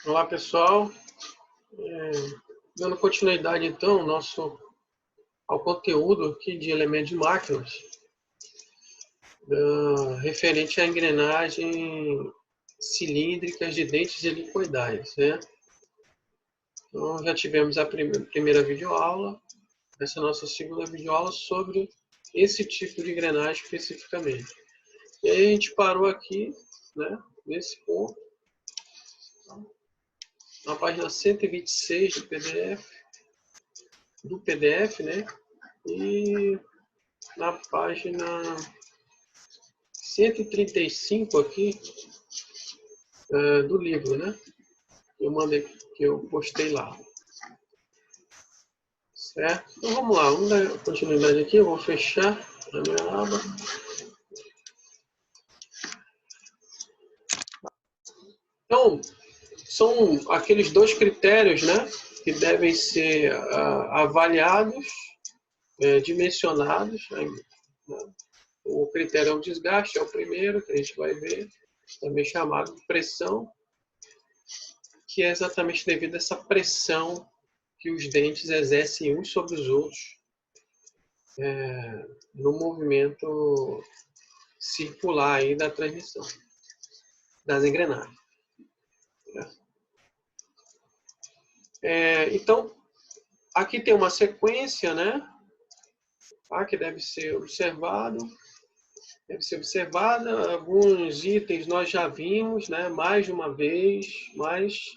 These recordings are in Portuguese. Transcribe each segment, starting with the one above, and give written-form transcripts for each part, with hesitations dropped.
Olá, pessoal. Dando continuidade, então, ao conteúdo aqui de elementos de máquinas, referente à engrenagem cilíndricas de dentes helicoidais, né? Então, já tivemos a primeira videoaula, essa é a nossa segunda videoaula sobre esse tipo de engrenagem especificamente. E aí a gente parou aqui, né, nesse ponto, na página 126 do PDF, né? E na página 135 aqui do livro, né? Que eu postei lá. Certo? Então vamos lá, vamos dar continuidade aqui. Eu vou fechar a minha aba. Então, são aqueles dois critérios, né? Que devem ser avaliados, dimensionados. Né? O critério é o desgaste, é o primeiro que a gente vai ver, também chamado de pressão, que é exatamente devido a essa pressão que os dentes exercem uns sobre os outros no movimento circular aí da transmissão das engrenagens. Então, aqui tem uma sequência, né? Que deve ser observada. Alguns itens nós já vimos, né? Mais de uma vez, mas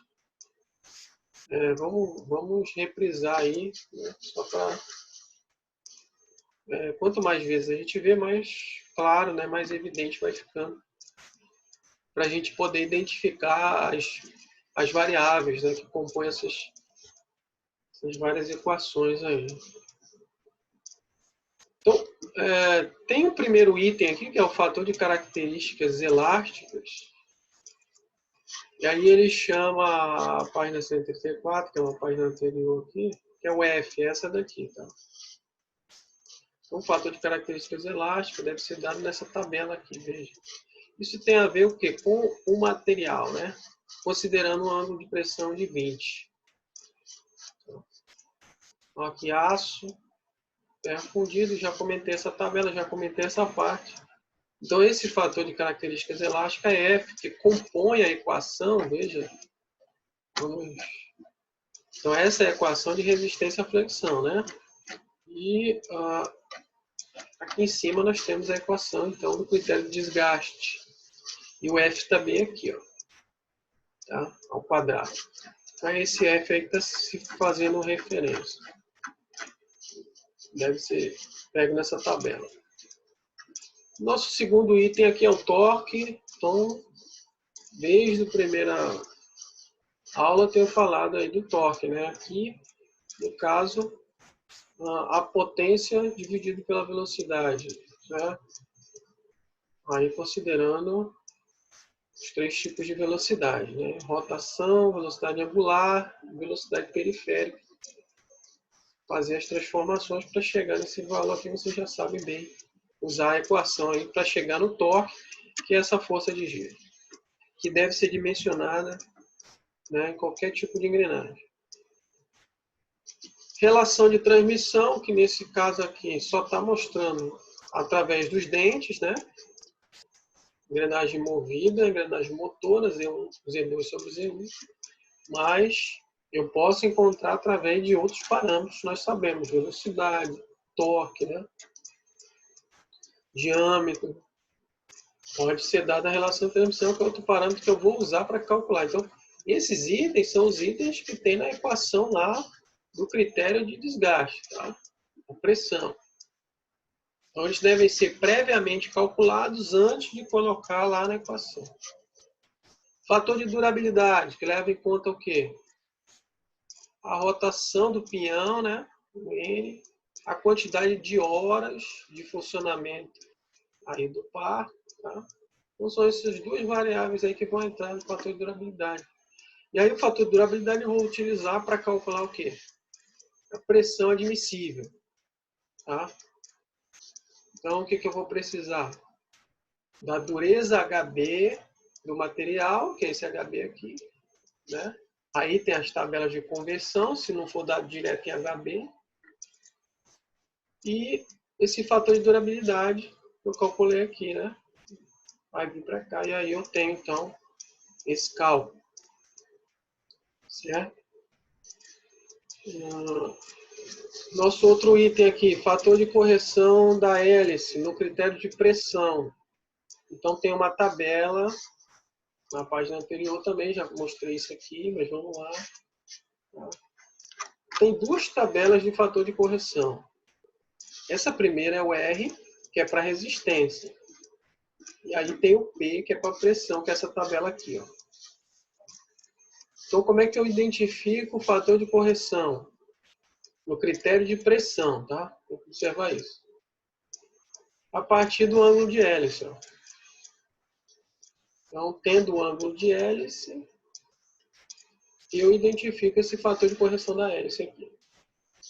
vamos reprisar aí, né? Só para quanto mais vezes a gente vê, mais claro, né? Mais evidente vai ficando para a gente poder identificar as variáveis, né, que compõem essas várias equações aí. Então, tem o primeiro item aqui, que é o fator de características elásticas. E aí ele chama a página 134, que é uma página anterior aqui, que é o F, essa daqui, tá? Então, o fator de características elásticas deve ser dado nessa tabela aqui, veja. Isso tem a ver o quê? Com o material, né? Considerando um ângulo de pressão de 20. Então, aqui aço, ferro fundido, já comentei essa tabela, já comentei essa parte. Então, esse fator de características elásticas é F, que compõe a equação, veja. Então, essa é a equação de resistência à flexão, né? E aqui em cima nós temos a equação, então, do critério de desgaste. E o F também aqui, ó, tá? Ao quadrado. Então, é esse F aí que está se fazendo referência. Deve ser pego nessa tabela. Nosso segundo item aqui é o torque. Então, desde a primeira aula eu tenho falado aí do torque, né? Aqui, no caso, a potência dividido pela velocidade, né? Aí considerando os três tipos de velocidade, né? Rotação, velocidade angular, velocidade periférica. Fazer as transformações para chegar nesse valor aqui, você já sabe bem usar a equação aí para chegar no torque, que é essa força de giro, que deve ser dimensionada, né, em qualquer tipo de engrenagem. Relação de transmissão, que nesse caso aqui só está mostrando através dos dentes, né? Engrenagem movida, engrenagem motora, Z1, Z2 sobre Z1, mas eu posso encontrar através de outros parâmetros, nós sabemos, velocidade, torque, né? Diâmetro. Pode ser dada a relação de transmissão, que é outro parâmetro que eu vou usar para calcular. Então, esses itens são os itens que tem na equação lá do critério de desgaste, tá? A pressão. Então, eles devem ser previamente calculados antes de colocar lá na equação. Fator de durabilidade, que leva em conta o quê? A rotação do pinhão, né? O N, a quantidade de horas de funcionamento aí do par, tá? Então, são essas duas variáveis aí que vão entrar no fator de durabilidade. E aí, o fator de durabilidade eu vou utilizar para calcular o quê? A pressão admissível, tá? Então, o que eu vou precisar? Da dureza HB do material, que é esse HB aqui, né? Aí tem as tabelas de conversão, se não for dado direto em HB. E esse fator de durabilidade que eu calculei aqui, né? Vai vir para cá e aí eu tenho, então, esse cálculo. Certo? Nosso outro item aqui, fator de correção da hélice no critério de pressão. Então tem uma tabela, na página anterior também, já mostrei isso aqui, mas vamos lá. Tá? Tem duas tabelas de fator de correção. Essa primeira é o R, que é para resistência. E aí tem o P, que é para pressão, que é essa tabela aqui. Ó. Então como é que eu identifico o fator de correção? No critério de pressão, tá? Vou observar isso. A partir do ângulo de hélice. Ó. Então, tendo o ângulo de hélice, eu identifico esse fator de correção da hélice aqui.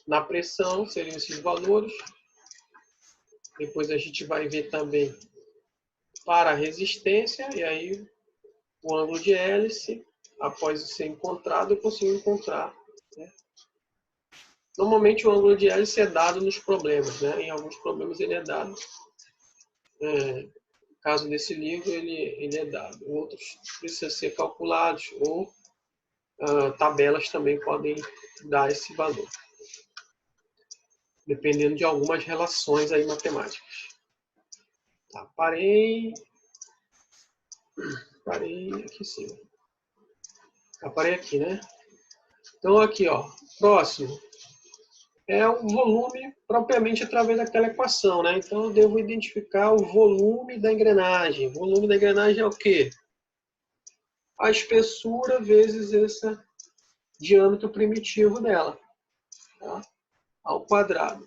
Na pressão, seriam esses valores. Depois a gente vai ver também para a resistência, e aí o ângulo de hélice, após ser encontrado, eu consigo encontrar. Né? Normalmente o ângulo de hélice é dado nos problemas, né? Em alguns problemas ele é dado. No caso desse livro, ele é dado. Outros precisam ser calculados, ou tabelas também podem dar esse valor. Dependendo de algumas relações aí matemáticas. Tá, parei aqui sim. Parei aqui, né? Então aqui, ó, próximo é o volume propriamente através daquela equação, né? Então eu devo identificar o volume da engrenagem. O volume da engrenagem é o quê? A espessura vezes esse diâmetro primitivo dela, tá? Ao quadrado.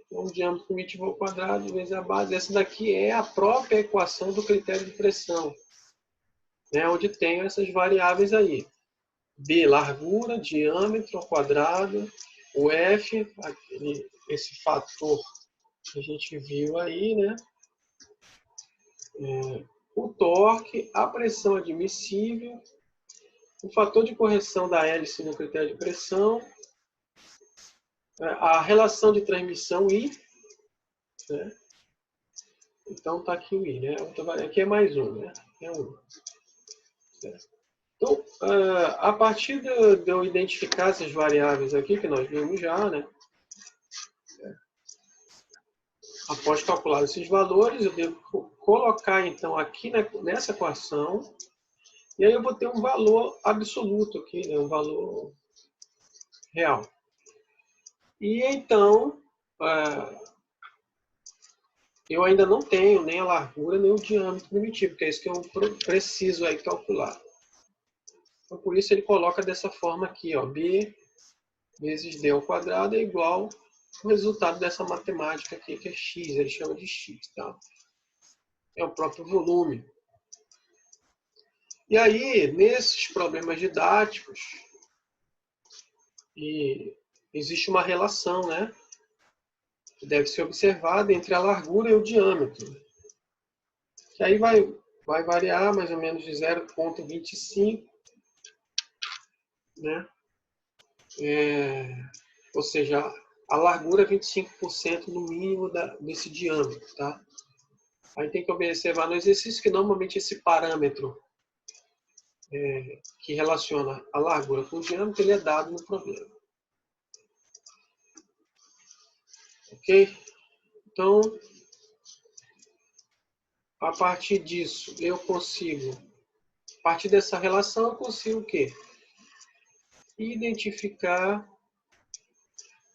Então, o diâmetro primitivo ao quadrado vezes a base. Essa daqui é a própria equação do critério de pressão, né? Onde tem essas variáveis aí. B, largura, diâmetro ao quadrado. O F, esse fator que a gente viu aí, né? O torque, a pressão admissível, o fator de correção da hélice no critério de pressão, a relação de transmissão I, né? Então tá aqui o I, né? Aqui é mais um, né? É um. Então, a partir de eu identificar essas variáveis aqui, que nós vimos já, né? Após calcular esses valores, eu devo colocar, então, aqui nessa equação, e aí eu vou ter um valor absoluto aqui, né? Um valor real. E, então, eu ainda não tenho nem a largura, nem o diâmetro primitivo, que é isso que eu preciso aí calcular. Então, por isso ele coloca dessa forma aqui, ó, B vezes D ao quadrado é igual o resultado dessa matemática aqui, que é X, ele chama de X, tá? É o próprio volume. E aí, nesses problemas didáticos, existe uma relação, né? Que deve ser observada entre a largura e o diâmetro. Que aí vai variar mais ou menos de 0,25, né? Ou seja, a largura é 25% no mínimo desse diâmetro, tá? Aí tem que observar no exercício que normalmente esse parâmetro que relaciona a largura com o diâmetro, ele é dado no problema. Ok? Então, a partir disso, a partir dessa relação, eu consigo o quê? Identificar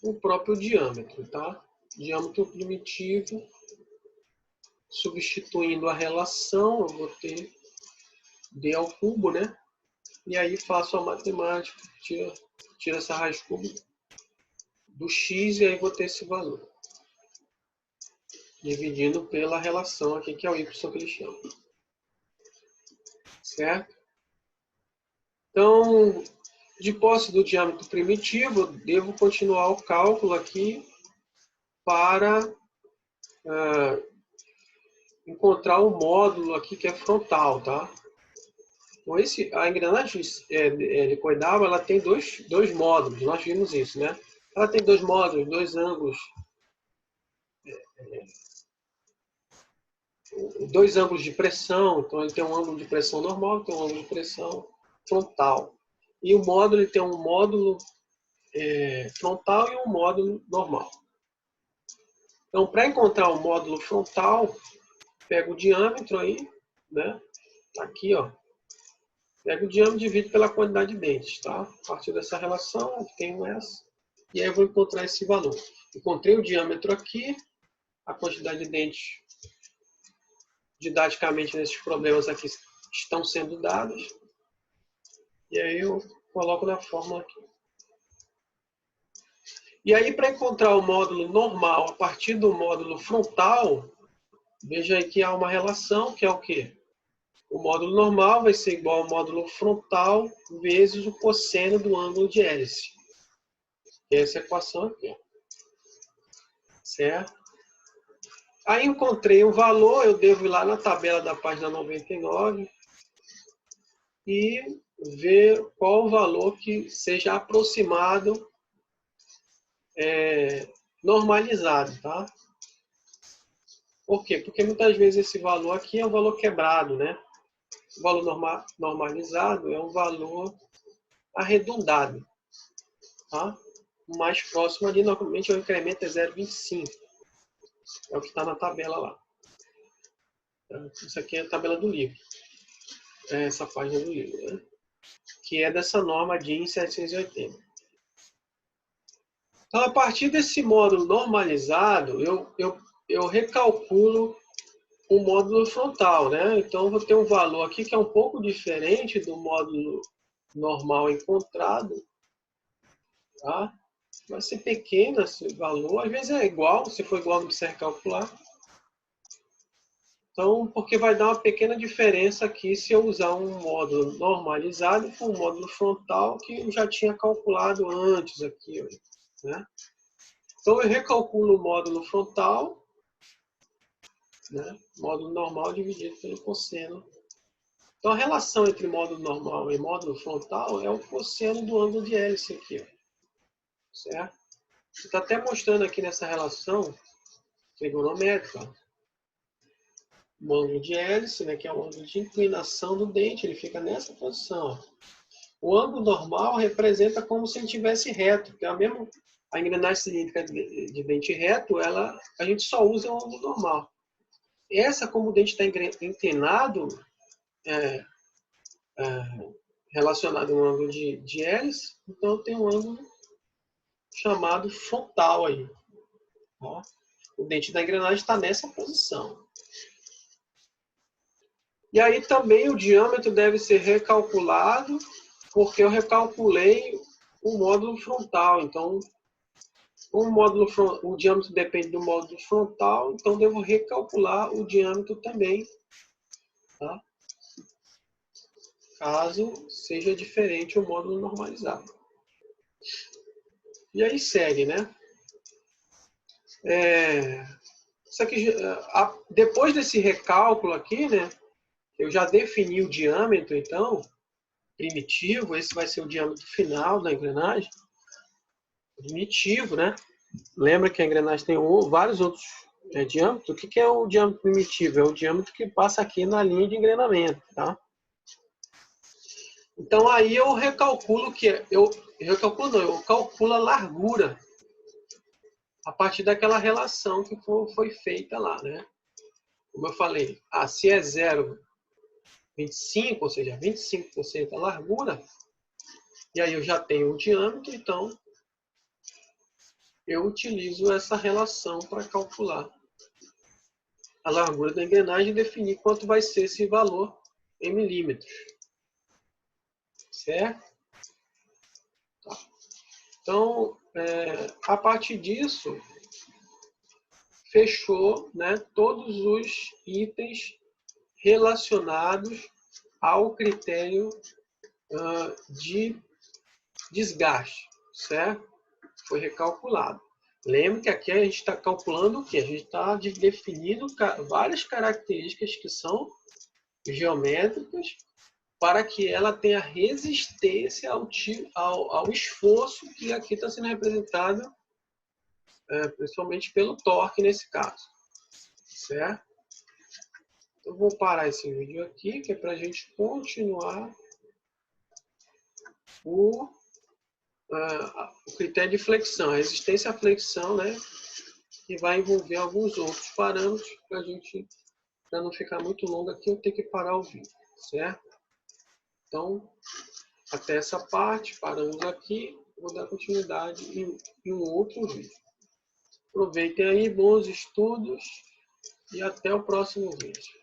o próprio diâmetro, tá? Diâmetro primitivo, substituindo a relação, eu vou ter D ao cubo, né? E aí faço a matemática, tiro essa raiz cúbica do x e aí vou ter esse valor. Dividindo pela relação aqui, que é o y que eles chamam. Certo? Então, de posse do diâmetro primitivo, devo continuar o cálculo aqui para encontrar o módulo aqui que é frontal, tá? Então, a engrenagem helicoidal, ela tem dois módulos, nós vimos isso, né? Ela tem dois módulos, dois ângulos, de pressão. Então, ele tem um ângulo de pressão normal, tem um ângulo de pressão frontal. E o módulo, ele tem um módulo frontal e um módulo normal. Então, para encontrar o módulo frontal, pega o diâmetro aí, né? Aqui, ó. Pega o diâmetro e divide pela quantidade de dentes, tá? A partir dessa relação, eu tenho essa. E aí eu vou encontrar esse valor. Encontrei o diâmetro aqui, a quantidade de dentes, didaticamente, nesses problemas aqui, estão sendo dadas. E aí eu coloco na fórmula aqui. E aí, para encontrar o módulo normal a partir do módulo frontal, veja aí que há uma relação, que é o quê? O módulo normal vai ser igual ao módulo frontal vezes o cosseno do ângulo de hélice. Essa equação aqui. Certo? Aí encontrei o valor, eu devo ir lá na tabela da página 99 e ver qual o valor que seja aproximado, normalizado, tá? Por quê? Porque muitas vezes esse valor aqui é um valor quebrado, né? O valor normalizado é um valor arredondado, tá? O mais próximo ali, normalmente, o incremento é 0,25. É o que está na tabela lá. Isso aqui é a tabela do livro. É essa página do livro, né? Que é dessa norma DIN 780. Então, a partir desse módulo normalizado, eu recalculo o módulo frontal, né? Então, eu vou ter um valor aqui que é um pouco diferente do módulo normal encontrado, tá? Vai ser pequeno esse valor, às vezes é igual, se for igual não precisa calcular. Então, porque vai dar uma pequena diferença aqui se eu usar um módulo normalizado com um módulo frontal que eu já tinha calculado antes aqui, né? Então, eu recalculo o módulo frontal, né? Módulo normal dividido pelo cosseno. Então, a relação entre módulo normal e módulo frontal é o cosseno do ângulo de hélice aqui, ó. Certo? Está até mostrando aqui nessa relação trigonométrica, o ângulo de hélice, né, que é o ângulo de inclinação do dente, ele fica nessa posição, ó. O ângulo normal representa como se ele estivesse reto, porque a engrenagem cilíndrica de dente reto, a gente só usa o ângulo normal. Essa, como o dente está inclinado, relacionado a um ângulo de hélice, então tem um ângulo chamado frontal aí. Ó. O dente da engrenagem está nessa posição. E aí também o diâmetro deve ser recalculado, porque eu recalculei o módulo frontal. Então, o diâmetro depende do módulo frontal, então devo recalcular o diâmetro também, tá? Caso seja diferente o módulo normalizado. E aí segue, né? Isso aqui, depois desse recálculo aqui, né? Eu já defini o diâmetro, então, primitivo. Esse vai ser o diâmetro final da engrenagem. Primitivo, né? Lembra que a engrenagem tem vários outros diâmetros. O que é o diâmetro primitivo? É o diâmetro que passa aqui na linha de engrenamento, tá? Então, aí eu recalculo eu calculo a largura a partir daquela relação que foi feita lá, né? Como eu falei, se é 0,25, ou seja, 25% a largura, e aí eu já tenho o diâmetro, então eu utilizo essa relação para calcular a largura da engrenagem e definir quanto vai ser esse valor em milímetros. Certo? Tá. Então, a partir disso, fechou, né, todos os itens relacionados ao critério de desgaste, certo? Foi recalculado. Lembre que aqui a gente está calculando o quê? A gente está definindo várias características que são geométricas para que ela tenha resistência ao esforço que aqui está sendo representado, principalmente pelo torque nesse caso, certo? Eu vou parar esse vídeo aqui, que é para a gente continuar o critério de flexão, a resistência à flexão, né? Que vai envolver alguns outros parâmetros para não ficar muito longo aqui, eu tenho que parar o vídeo, certo? Então, até essa parte, paramos aqui, vou dar continuidade em um outro vídeo. Aproveitem aí, bons estudos e até o próximo vídeo.